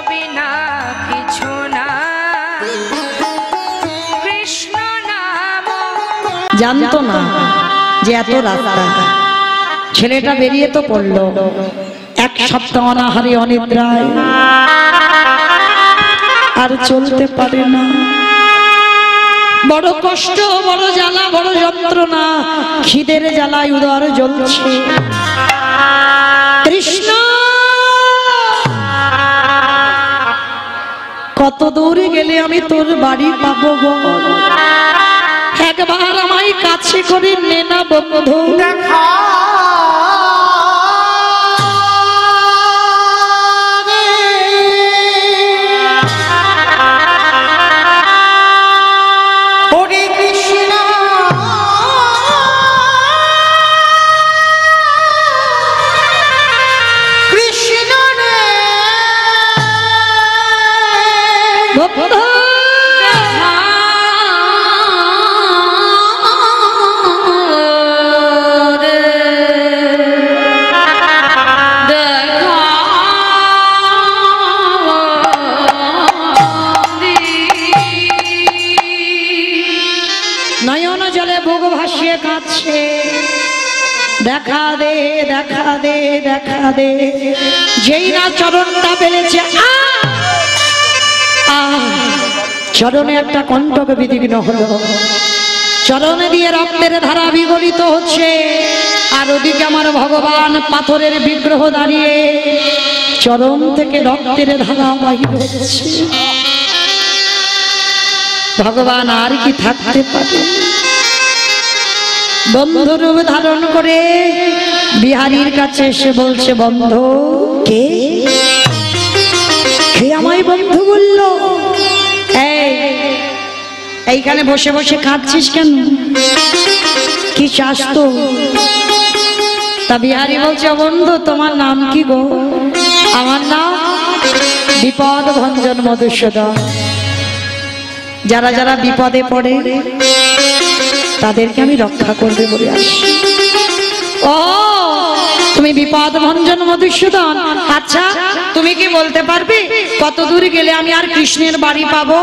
বিনা কিছু না কৃষ্ণ নাম। জানতো না যে এত রাস্তা। ছেলেটা বেরিয়ে তো পড়লো, এক সপ্তাহ অনাহারে অনিদ্রায়, আর চলতে পারে না। বড় কষ্ট, বড় জ্বালা, বড় যন্ত্রণা, খিদের জ্বালায় উদর জ্বলছে। কৃষ্ণ কত দূরে গেলে আমি তোর বাড়ি পাবো বল? একবার আমায় কাছে করে নে না বন্ধু। দেখা দেখা দে, দেখা দে, দেখা দে। যেই না চরণটা পেলেছে, চরণে একটা কণ্টক বিধিগ্ন হলো। চরণে দিয়ে রক্তের ধারা বিগলিত হচ্ছে, আর ওদিকে আমার ভগবান পাথরের বিগ্রহ দাঁড়িয়ে চরণ থেকে রক্তের ধারা বাহির হচ্ছে। ভগবান আর কি থাকতে পারে? বন্ধুরূপ ধারণ করে বিহারীর কাছে এসে বলছে, বন্ধু কে? কে আমায় বন্ধু বলল? এইখানে বসে বসে কাঁদছিস কেন? কি চাস তো? তা বিহারী বলছে, বন্ধু তোমার নাম কি গো? আমার নাম বিপদ ভঞ্জন মধুসূদন। যারা যারা বিপদে পড়ে তাদেরকে আমি রক্ষা করবে বলে আসি। ও তুমি বিপদ ভঞ্জন মধুসূদন? আচ্ছা তুমি কি বলতে পারবে কত দূর গেলে আমি আর কৃষ্ণের বাড়ি পাবো?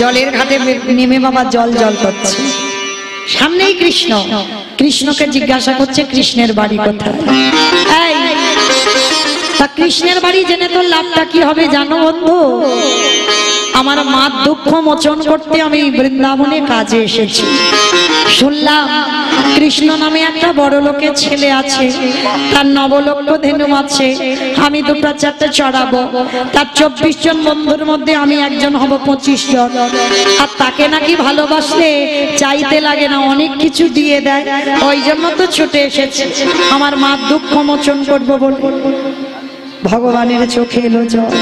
জলের ঘাটে নেমে বাবা জল জল করছে, সামনেই কৃষ্ণ। কৃষ্ণকে জিজ্ঞাসা করছে কৃষ্ণের বাড়ি কোথায়? তা কৃষ্ণের বাড়ি জেনে তোর লাভটা কি হবে জানো বন্ধু? আমার মার দুঃখ মোচন করতে আমি বৃন্দাবনে কাজে এসেছি। শুনলাম কৃষ্ণ নামে একটা বড় লোকের ছেলে আছে, তার নবলক্ষ ধেনু আছে। আমি দুটো চারটে চড়াবো, তার 24 জন বন্ধুর মধ্যে আমি একজন হব 25 জন। আর তাকে নাকি ভালোবাসলে চাইতে লাগে না, অনেক কিছু দিয়ে দেয়। ওই জন্য তো ছুটে এসেছে আমার মার দুঃখ মোচন করবো বলে। ভগবানের চোখে এলো জল,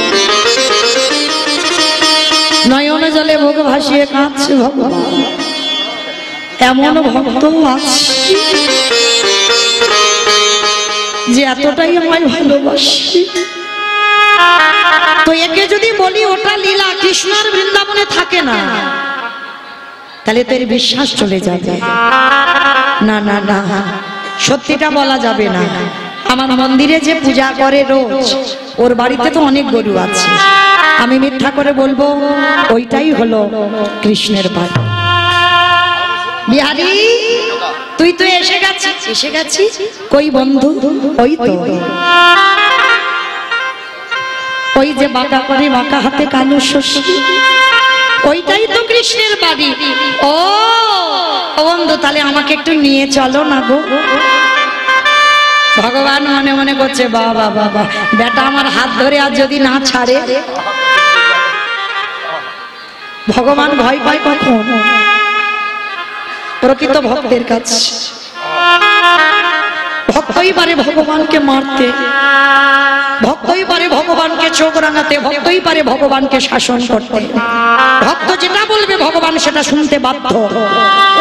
নয়ন জলে ভোগ ভাসিয়ে কাঁদছে ভগবান। এমন ভক্ত আছে যে এতটাই আমায় ভালোবাসে। তো একে যদি বলি ওটা লীলা, কৃষ্ণর বৃন্দাবনে থাকে না, তাহলে তো এর বিশ্বাস চলে যাবে। না না না, সত্যিটা বলা যাবে না। আমার মন্দিরে যে পূজা করে রোজ, ওর বাড়িতে তো অনেক গরু আছে। আমি মিথ্যা করে বলবো ওইটাই হলো কৃষ্ণের বাড়ি। বিহারী তুই তো এসে গেছিস। এসে গেছিস কই বন্ধু? ওই তো, ওই যে বাঁকা করে বাঁকা হাতে কালো শশী, ওইটাই তো কৃষ্ণের বাড়ি। ও বন্ধু তাহলে আমাকে একটু নিয়ে চলো না গো। ভগবান মনে মনে করছে, বাবা বাবা বেটা আমার হাত ধরে আর যদি না ছাড়ে। ভগবান ভয় পায় কখন? প্রকৃত ভক্তের কাছে। ভক্তই পারে ভগবানকে মারতে, ভক্তই পারে ভগবানকে চোখ রাঙাতে, ভক্তই পারে ভগবানকে শাসন করতে। ভক্ত যেটা বলবে ভগবান সেটা শুনতে বাধ্য।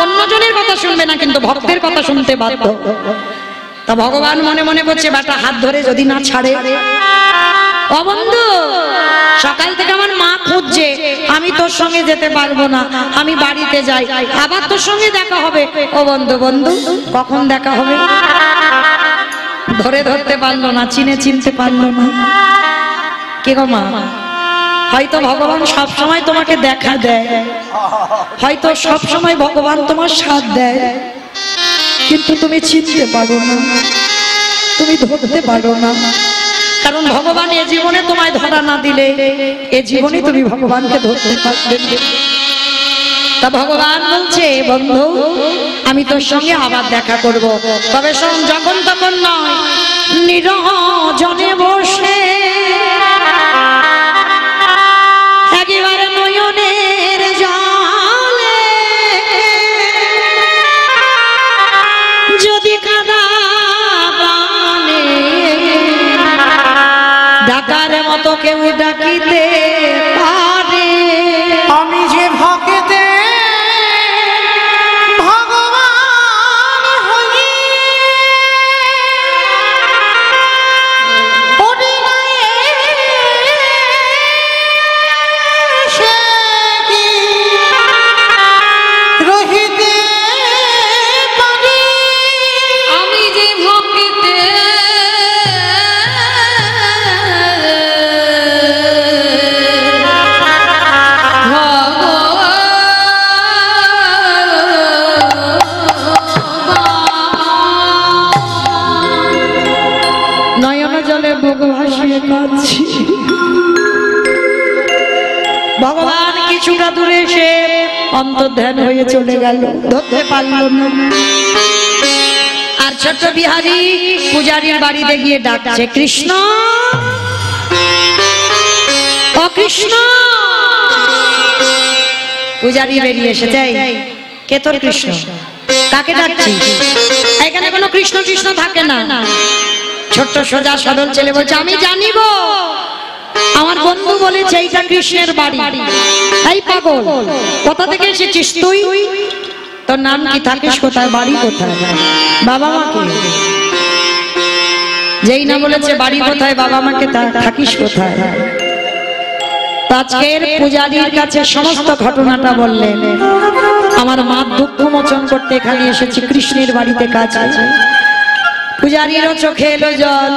অন্যজনের কথা শুনবে না, কিন্তু ভক্তের কথা শুনতে বাধ্য। তা ভগবান মনে মনে করছে, বেটা হাত ধরে যদি না ছাড়ে। ও বন্ধু সকাল থেকে আমার মা খুঁজছে, আমি তোর সঙ্গে যেতে পারবো না, আমি বাড়িতে যাই, আবার তোর সঙ্গে দেখা হবে। ও বন্ধু, বন্ধু কখন দেখা হবে? ধরতে পারলো না, চিনতে পারলো না। কে গো মা? হয়তো ভগবান সব সময় তোমাকে দেখা দেয়, হয়তো সব সময় ভগবান তোমার সাথ দেয়, কিন্তু তুমি চিনতে পারো না, তুমি ধরতে পারো না। কারণ ভগবান এ জীবনে তোমায় ধরা না দিলে এ জীবনে তুমি ভগবানকে ধরতে পারবে না। তা ভগবান বলছে, বন্ধু আমি তোর সঙ্গে আবার দেখা করব, তবে শোন, যখন তখন নয়, নিরজনে বসে একেবারে নয়নের জলে যদি কাঁদা বানে ডাকার মতো কেউ ডাকিতে পারে। আমি যে ভক্তে ভগবান কিছুটা দূরে এসে অন্তর্ধান হয়ে চলে গেল, ধরতে পারল না। আর ছোট্ট বিহারী পূজারীর বাড়িতে গিয়ে ডাকছে, কৃষ্ণ ও কৃষ্ণ। পূজারী বেরিয়ে এসেছে, কে তোর কৃষ্ণ? কাকে ডাকছিস? এখানে কোনো কৃষ্ণ কৃষ্ণ থাকে না। ছোট্ট সোজা সরল ছেলে বলছে, আমি জানিব, আমার বন্ধু বলেছে এইটা কৃষ্ণের বাড়ি। এই পাগল, কোথা থেকে এসেছিস তুই? তোর নাম কি, থাকিস কোথায়, বাড়ি কোথায়, বাবা মা কে? যেই না বলেছে বাড়ি কোথায়, বাবা মাকে, থাকিস কোথায়? আজকের পূজারীর কাছে সমস্ত ঘটনাটা বললেন। আমার মা দুঃখ মোচন করতে এখানে এসেছি, কৃষ্ণের বাড়িতে কাজ আছে। পূজারীরও চোখে এলো জল,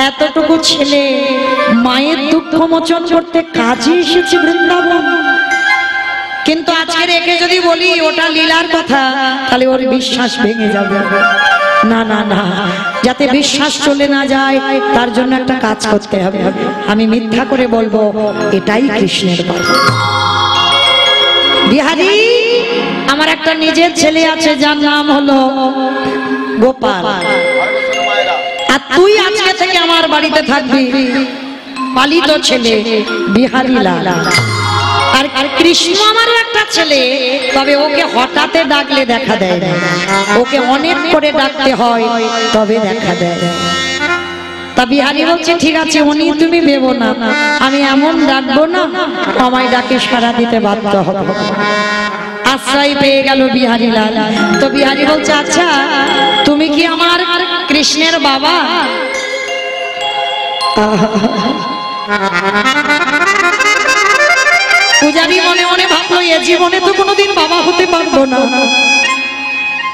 এতটুকু ছেলে মায়ের দুঃখ মোচন করতে কাজে এসেছে বৃন্দাবন। কিন্তু আজকের একে যদি বলি ওটা লীলার কথা, তাহলে ওর বিশ্বাস ভেঙে যাবে। না না না, যাতে বিশ্বাস চলে না যায় তার জন্য একটা কাজ করতে হবে। আমি মিথ্যা করে বলবো এটাই কৃষ্ণের বাড়ি। বিহারী, আমার একটা নিজের ছেলে আছে যার নাম হলো গোপাল, আর তুই আজকে থেকে আমার বাড়িতে থাকবি, পালিত ছেলে বিহারী লাল। আর কৃষ্ণ আমার একটা ছেলে, তবে ওকে হঠাৎ ডাকলে দেখা দেয় না, ওকে অনেক করে ডাকতে হয় তবে দেখা দেয়। তা বিহারী বলছে, ঠিক আছে উনি তুমি ভেবো না, আমি এমন ডাকবো না আমায় ডাকে সাড়া দিতে বাধ্য হবে। আশ্রয় পেয়ে গেল বিহারী লাল। তো বিহারী বলছে, আচ্ছা তুমি কি আমার কৃষ্ণের বাবা? পূজারী মনে মনে ভাবলো, এ জীবনে তো কোনোদিন বাবা হতে পারবো না,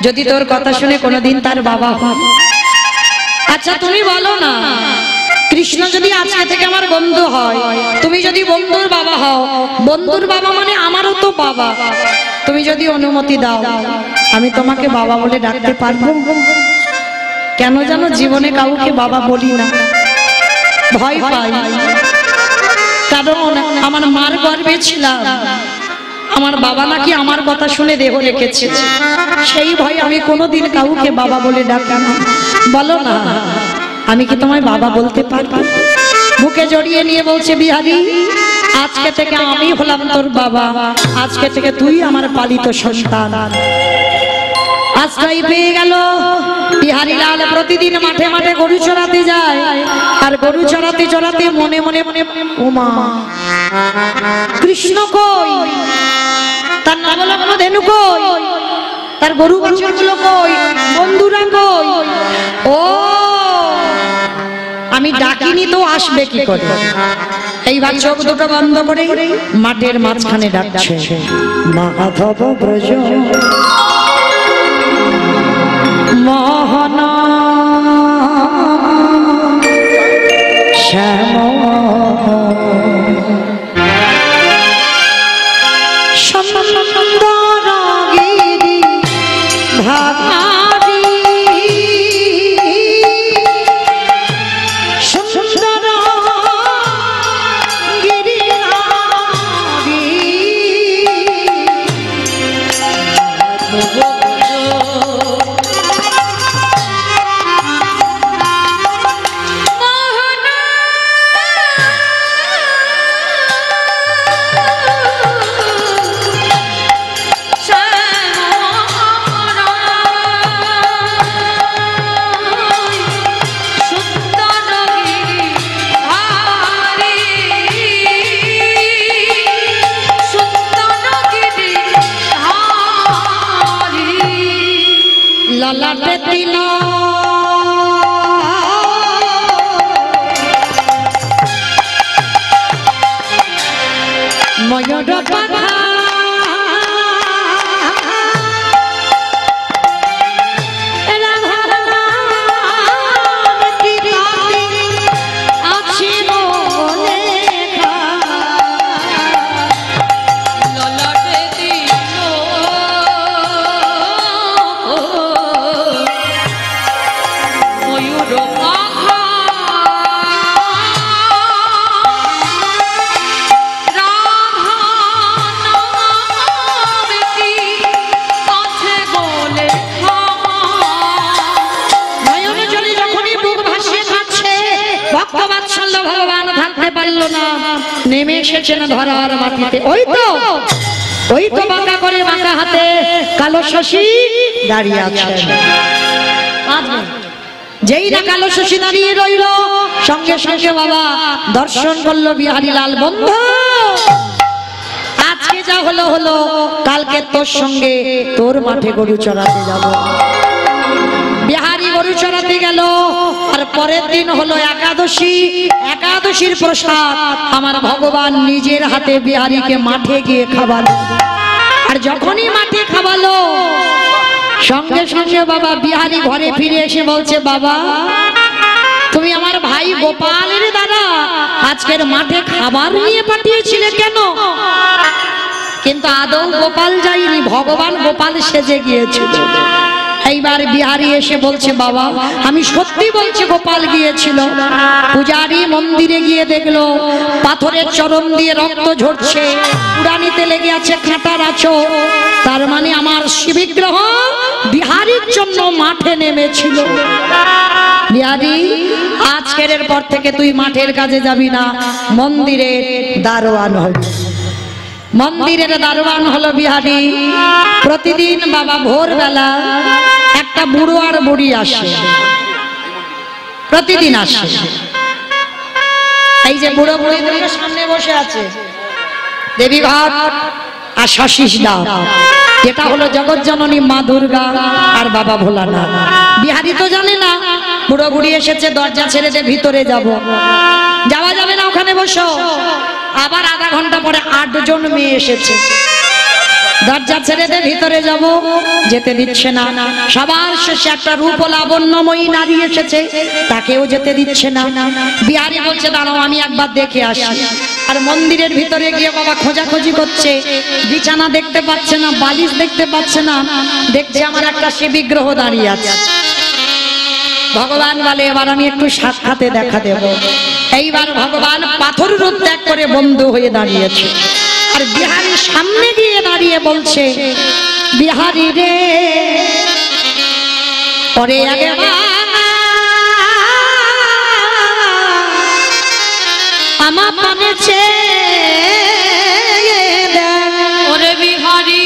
যদি তোর কথা শুনে কোনোদিন তার বাবা হয়। আচ্ছা তুমি বলো না, কৃষ্ণ যদি আজকে থেকে আমার বন্ধু হয়, তুমি যদি বন্ধুর বাবা হও, বন্ধুর বাবা মানে আমারও তো বাবা, তুমি যদি অনুমতি দাও আমি তোমাকে বাবা বলে ডাকতে পারবো? কেন জানো জীবনে কাউকে বাবা বলি না, ভয় পাই। কারণ আমার মার গর্ভে ছিলাম, আমার বাবা নাকি আমার কথা শুনে দেহ রেখেছে, সেই ভয় আমি কোনোদিন কাউকে বাবা বলে ডাকি না। বলো না, আমি কি তোমায় বাবা বলতে পারবো? বুকে জড়িয়ে নিয়ে বলছে বিহারী, আজকে থেকে আমি হলাম তোর বাবা, আজকে থেকে তুই আমার পালিত সন্তান। আজটাই পেয়ে গেল। বিহারী লাল প্রতিদিন মাঠে মাঠে গরু চড়াতে যায়, আর গরু চড়াতে চড়াতে মনে মনে মনে ওমা কৃষ্ণ কই, তার নবলগ্ন ধেনু কই, তার গরু বাছুরগুলো কই, বন্ধুরা কই? ও আমি ডাকিনি তো আসবে কি করে? এইবার চোখ দুটো বন্ধ করে মাঠের মাঝখানে ডাকছে, মাধব ব্রজ মোহন শ্যাম সুন্দর গিরি ধারি সুন্দর গিরি ললাটে তিল ময়ূর পাখা নেমে এসেছেন ধরার মাটিতে। ওই তো বাঁকা করে বাঁকা হাতে কালো শশী দাঁড়িয়ে আছে। যেই না কালো শশী দাঁড়িয়ে রইল, সঙ্গে সঙ্গে বাবা দর্শন করলো বিহারী লাল। বন্ধু, আজকে যা হলো হলো, কালকে তোর সঙ্গে তোর মাঠে গরু চড়াতে যাব। বিহারী গরু চড়াতে গেল, আর পরের দিন হলো একাদশী। একাদশীর প্রসাদ আমার ভগবান নিজের হাতে বিহারীকে মাঠে গিয়ে খাওয়ালো। আর যখনই মাঠে খাওয়ালো, সঙ্গে সঙ্গে বাবা বিহারী ঘরে ফিরে এসে বলছে, বাবা তুমি আমার ভাই গোপালের দ্বারা আজকের মাঠে খাবার নিয়ে পাঠিয়েছিলে কেন? কিন্তু আদৌ গোপাল যায়নি, ভগবান গোপাল সেজে গিয়েছিল। এইবার বিহারী এসে বলছে, বাবা আমি সত্যি বলছি গোপাল গিয়েছিল। পূজারী মন্দিরে গিয়ে দেখলো পাথরের চরণ দিয়ে রক্ত ঝরছে, পুরানিতে লেগে আছে কাঁটার আঁচড়। তার মানে আমার শিববিগ্রহ বিহারীর জন্য মাঠে নেমেছিল। বিহারী, আজকের পর থেকে তুই মাঠের কাজে যাবি না, মন্দিরের দারোয়ান হবি। মন্দিরের দারোয়ান হলো বিহারী। প্রতিদিন বাবা ভোরবেলা একটা বুড়ো আর বুড়ি আসে, প্রতিদিন আসে। এই যে বুড়ো বুড়ি সামনে বসে আছে দেবী ঘাট আর শশীষ দা, এটা হলো জগৎ জননী মা দুর্গা আর বাবা ভোলানাথ। বিহারী তো জানে না বুড়ো বুড়ি এসেছে, দরজা ছেড়ে দিয়ে ভিতরে যাব। যাওয়া যাবে না, ওখানে বসো। আবার আধা ঘন্টা পরে 8 জন মেয়ে এসেছে, দরজা ছেড়ে দিয়ে ভিতরে যাব, যেতে দিচ্ছে না। সবার শেষে একটা রূপ লাবণ্যময়ী নারী এসেছে, তাকেও যেতে দিচ্ছে না। বিহারী বলছে, দাঁড়াও আমি একবার দেখে আসি। আর মন্দিরের ভিতরে গিয়ে বাবা খোঁজাখুঁজি করছে, বিছানা দেখতে পাচ্ছে না, বালিশ দেখতে পাচ্ছে না, দেখছে আমার একটা শিববিগ্রহ দাঁড়িয়ে আছে। ভগবান বলে, এবার আমি একটু সাক্ষাতে দেখা দেব। এইবার ভগবান পাথর রূপ ত্যাগ করে বন্ধু হয়ে দাঁড়িয়েছে। আর বিহারী সামনে গিয়ে দাঁড়িয়ে বলছে, বিহারী রে পরে আগে আমার পানেছে ওরে বিহারী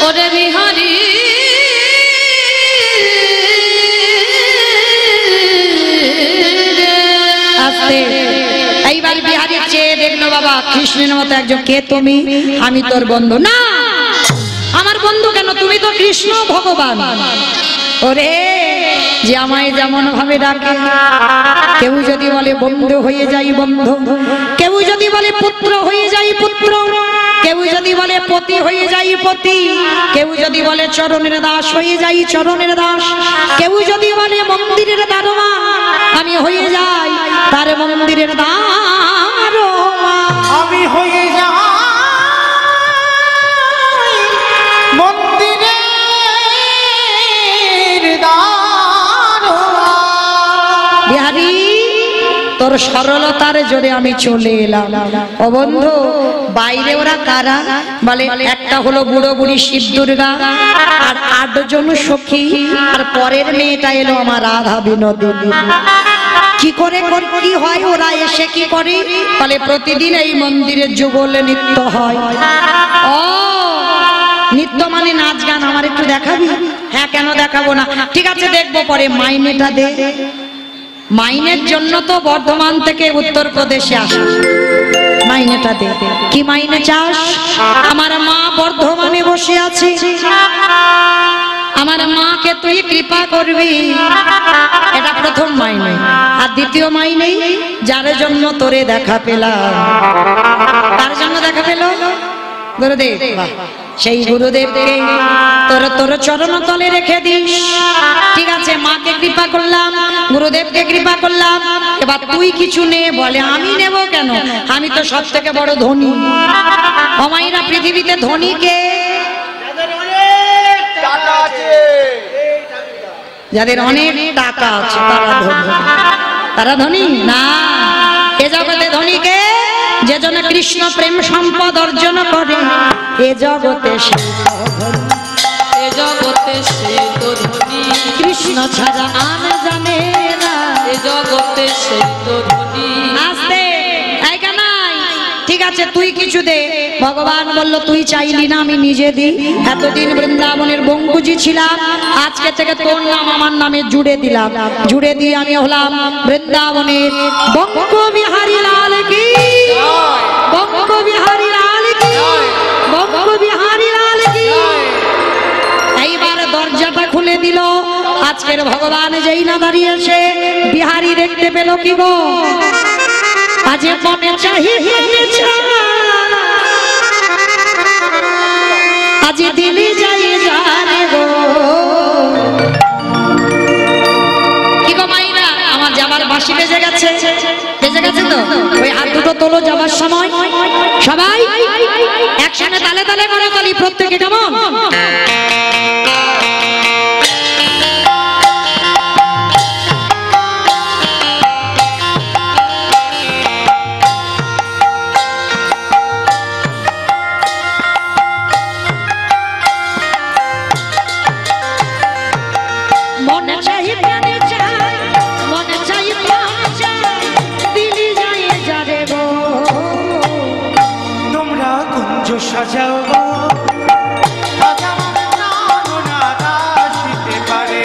ওরে বিহারী আস্তে। এইবার বিহারী চেয়ে দেখলো বাবা কৃষ্ণের মতো একজন। কে তুমি? আমি তোর বন্ধু। না, আমার বন্ধু কেন? তুমি তো কৃষ্ণ ভগবান। ওরে যে আমায় যেমন ভাবে ডাকে। কেউ যদি বলে বন্ধু হয়ে যাই বন্ধু, কেউ যদি বলে পুত্র হয়ে যাই পুত্র, কেউ যদি বলে পতি হয়ে যাই পতি, কেউ যদি বলে চরণের দাস হয়ে যাই চরণের দাস, কেউ যদি বলে মন্দিরের দারোয়ান আমি হয়ে যাই তার মন্দিরের দারোয়ান। আমি হয়ে যাই মন্দিরের দারোয়ান। বিহারী তোর সরলতার জোরে আমি চলে এলাম। ও বন্ধু, বাইরে ওরা কারা বলে? একটা হলো বুড়ো বুড়ি শিব দুর্গা আর 8 জন সখী, আর পরের মেয়েটা এলো আমার রাধা বিনোদিনী। কি করে কি হয়? ওরা এসে কি করে বলে প্রতিদিন এই মন্দিরে যুগল নৃত্য হয়। ও নৃত্য মানে নাচ গান, আমার একটু দেখাবি? হ্যাঁ, কেন দেখাবো না, ঠিক আছে দেখবো, পরে মাইনেটা দে। মাইনের জন্য তো বর্ধমান থেকে উত্তরপ্রদেশে আসা, মাইনেটা দে। কি মাইনে চাস? আমার মা বর্ধমানে বসে আছে, আমার মাকে তুই কৃপা করবি, এটা প্রথম মাইনে। আর দ্বিতীয় মাইনে যার জন্য তোরে দেখা পেলাম, তার জন্য দেখা পেল গুরুদেব। সেই গুরুদেবকে তোর তোর চরণ তলে রেখে দিস। ঠিক আছে, মাকে কৃপা করলাম, গুরুদেবকে কৃপা করলাম, এবার তুই কিছু নে। বলে আমি নেব কেন, আমি তো সব থেকে বড় ধনী। অমাইরা পৃথিবীতে ধনী কে? যাদের অনেক টাকা আছে তারা ধনী। তারা ধনী না, এ জগতে ধনী কে? যে জন কৃষ্ণ প্রেম সম্পদ অর্জন করে, এ জগতে সে এ জগতে সে তো ধনী, কৃষ্ণ ছাড়া আর জানে না। এ জগতে সে তো ধনী। আস্তে নাই, ঠিক আছে তুই কিছু দে। ভগবান বলল তুই চাইলি না, আমি নিজে দিই। এতদিন বৃন্দাবনের বঙ্কুজি ছিলাম, আজকে থেকে তোর নাম আমার নামে জুড়ে দিলাম। জুড়ে দিয়ে আমি হলাম বৃন্দাবনের বঙ্ক বিহারী লাল কি, বঙ্ক বিহারী লাল কি, বঙ্ক বিহারী লাল কি। এইবার দরজাটা খুলে দিল। আজকের ভগবান যেই না দাঁড়িয়েছে, বিহারী দেখতে পেল কি গো? আজ মনে চাহিয়ে আজ দিলে যাই জানে গো। কি গো মাইরা, আমার যাবার বাঁশি বেজে গেছে, বেজে গেছে তো? ওই হাত দুটো তোলো যাবার সময়, সবাই একসাথে তালে তালে করে তালি, প্রত্যেকে কেমন? মনে চাই প্রাণে চাই, মনে চাই প্রাণে চাই, দিলি যায় যারে গো। তোমরা কুঞ্জ সাজাও গো, আসিতে পারে।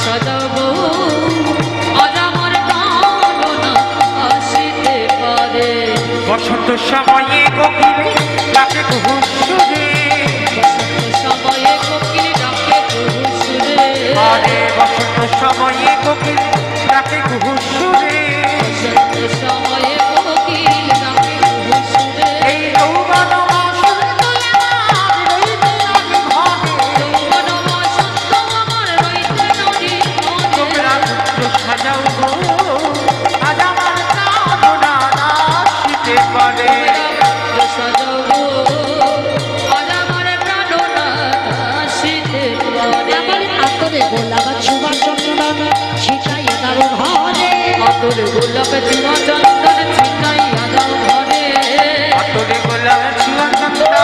সাজাবো আজ আমার কামনা আসিতে পারে। বসন্ত সময়ে কোকিল ডাকে কুহুসুরে, সময়ে কোকিল ডাকে কুহুসুরে, আরে বসন্ত সময়ে কোকিল ডাকে কুহুসুরে। সময়ে কোকিল ডাকে কুহুসুরে। এই যৌবন বসন্ত আমার রইতে লাগে ঘরে। যৌবন বসন্ত আমার রইতে নদী মনে। তোমরা কুঞ্জ সাজাও গো, আজ আমার কামনা আসিতে পারে। সাজাবো আজ আমার কামনা আসিতে পারে। আমার আতরে গোলাপ ছোঁয়া চন্দন ছিটাইয়া দাও ঘরে, আতরে গোলাপ চুয়া চন্দন ছিটাইয়া দাও ঘরে। আতরে গোলাপ ছোঁয়া চন্দন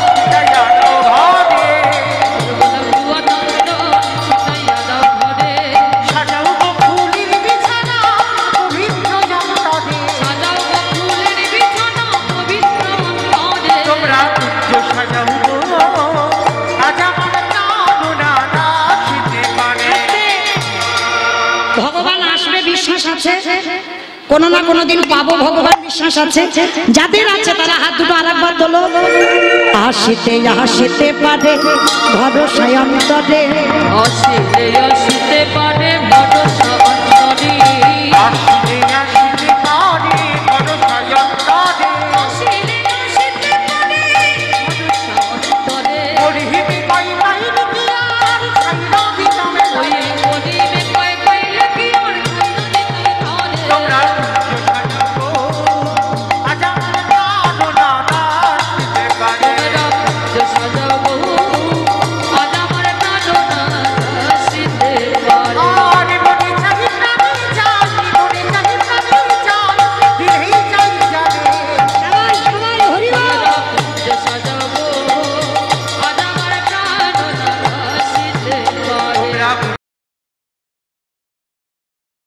ছিটাইয়া দাও ঘরে। গোলাপ চুয়া চন্দন ছিটাইয়া দাও ঘরে। সাজাও গো ফুলের বিছানা পবিত্র জমতলে। সাজাও গো ফুলের বিছানা পবিত্র অন্তরে। তোমরা কুঞ্জ সাজাও গো, আজ আমার কামনা আসিতে পারে। ভগবান আসবে বিশ্বাস আছে, কোন না কোনদিন পাবো ভগবান বিশ্বাস আছে। যাদের আছে তারা হাত দুটো আরেকবার তোলো। আসিতে আসিতে পারে ভরসায় অন্তরে, আসিতে আসিতে পারে বড়